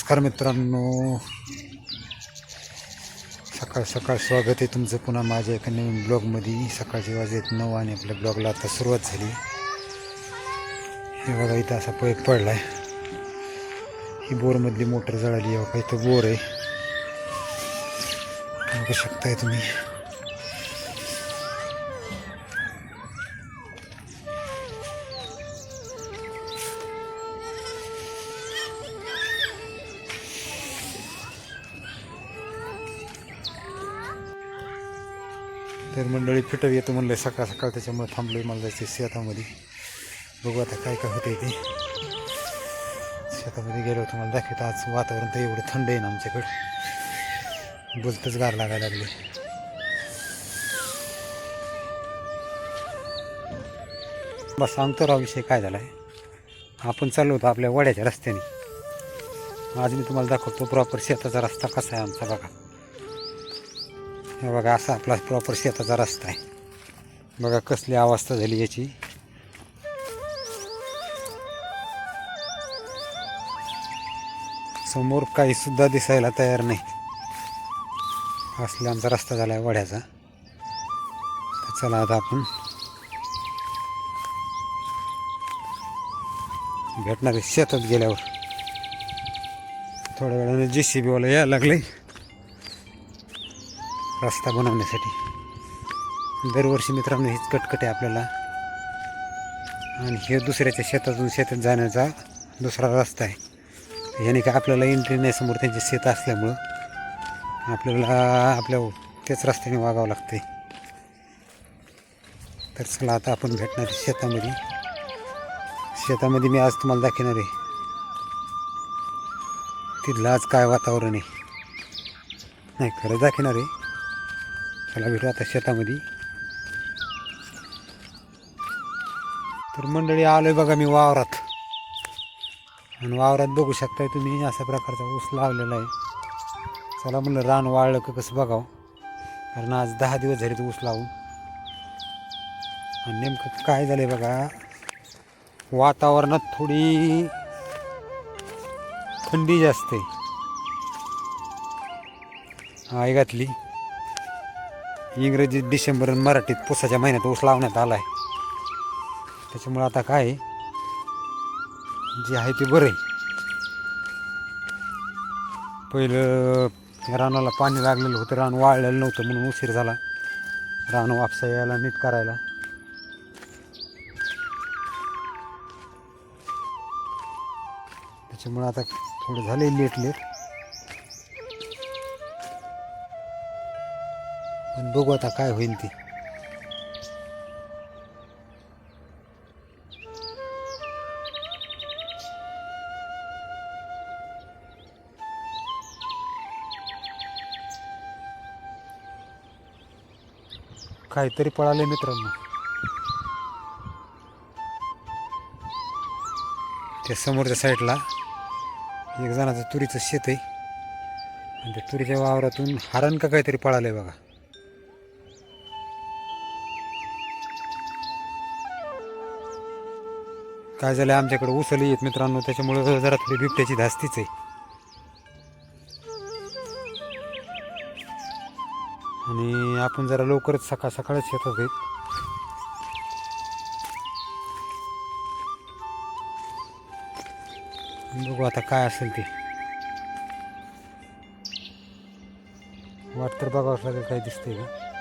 नमस्कार मित्रांनो, सकाळ सकाळ स्वागत आहे तुमचं पुन्हा माझ्या एका नवीन ब्लॉगमध्ये. सकाळचे वाजलेत 9 आणि आपल्या ब्लॉगला आता सुरुवात झाली. हे बघा इथं असा पैप पडला आहे. ही बोरमधली मोटर जळाली. बघा इथं बोर आहे, बघू शकताय तुम्ही. तर मंडळी फिटर येतो म्हणलं सकाळ सकाळ, त्याच्यामुळे थांबलो. मला जायचं शेतामध्ये. बघू आता काय काय होतं ते. शेतामध्ये गेलो होतो, मला दाखवतं. आज वातावरण तर एवढं थंड आहे ना आमच्याकडं, बोलतच गार लागायला लागले. बस सांगतो राव विषय काय झाला आहे. आपण चाललो होतो आपल्या वड्याच्या रस्त्याने. आज मी तुम्हाला दाखवतो प्रॉपर शेताचा रस्ता कसा आहे आमचा. बघा हे बघा, असा आपला प्रॉपर शेताचा रस्ता आहे. बघा कसली अवस्था झाली याची. समोर काही सुद्धा दिसायला तयार नाही. असला आमचा रस्ता झाला आहे वड्याचा. तर चला आता आपण भेटणार आहे शेतात गेल्यावर. थोड्या वेळाने JCB वाला यायला लागले रस्ता बनवण्यासाठी. दरवर्षी मित्रांनो हीच कटकट आहे आपल्याला. आणि हे दुसऱ्याच्या शेतातून शेतात जाण्याचा दुसरा रस्ता आहे. याने काय आपल्याला एंट्री नाही समोर, त्यांचे शेत असल्यामुळं आपल्याला आपल्या त्याच रस्त्याने वागावं लागते. तर चला आता आपण भेटणार शेतामध्ये. शेतामध्ये मी आज तुम्हाला दाखवणार आहे तिथलं आज काय वातावरण आहे. नाही खरं दाखवणार आहे. चला भेटू आता शेतामध्ये. तर मंडळी आलोय बघा मी वावरात. आणि वावरात बघू शकताय तुम्ही अशा प्रकारचा ऊस लावलेला आहे. चला म्हणलं रान वाळलं का कसं बघावं, कारण आज 10 दिवस झाले तर ऊस लावून. आणि नेमकं काय झालंय बघा, वातावरणात थोडी थंडी जास्त आहे. आई घातली इंग्रजी डिसेंबर आणि मराठीत पुसाच्या महिन्यात ऊस लावण्यात आला आहे. त्याच्यामुळं आता काय जे आहे ते बरं आहे. पहिलं रानाला पाणी लागलेलं होतं, रान वाळलेलं नव्हतं म्हणून उशीर झाला रान वापसा यायला नीट करायला. त्याच्यामुळं आता थोडं झाले लेट. पण बघू आता काय होईल ते. काहीतरी पळाले मित्रांनो. त्या समोरच्या साईडला एक जणाचं तुरीचं शेत आहे आणि त्या तुरीच्या वावरातून हरण का काहीतरी पळालंय बघा. काय झालं आमच्याकडे उसळी येत मित्रांनो, त्याच्यामुळे जरा थोडी बिबट्याची धास्तीच आहे. आणि आपण जरा लवकरच सकाळ सकाळच शेतात आहेत. बघू आता काय असेल ते. वाट तर बघावंच लागेल काय दिसतंय का.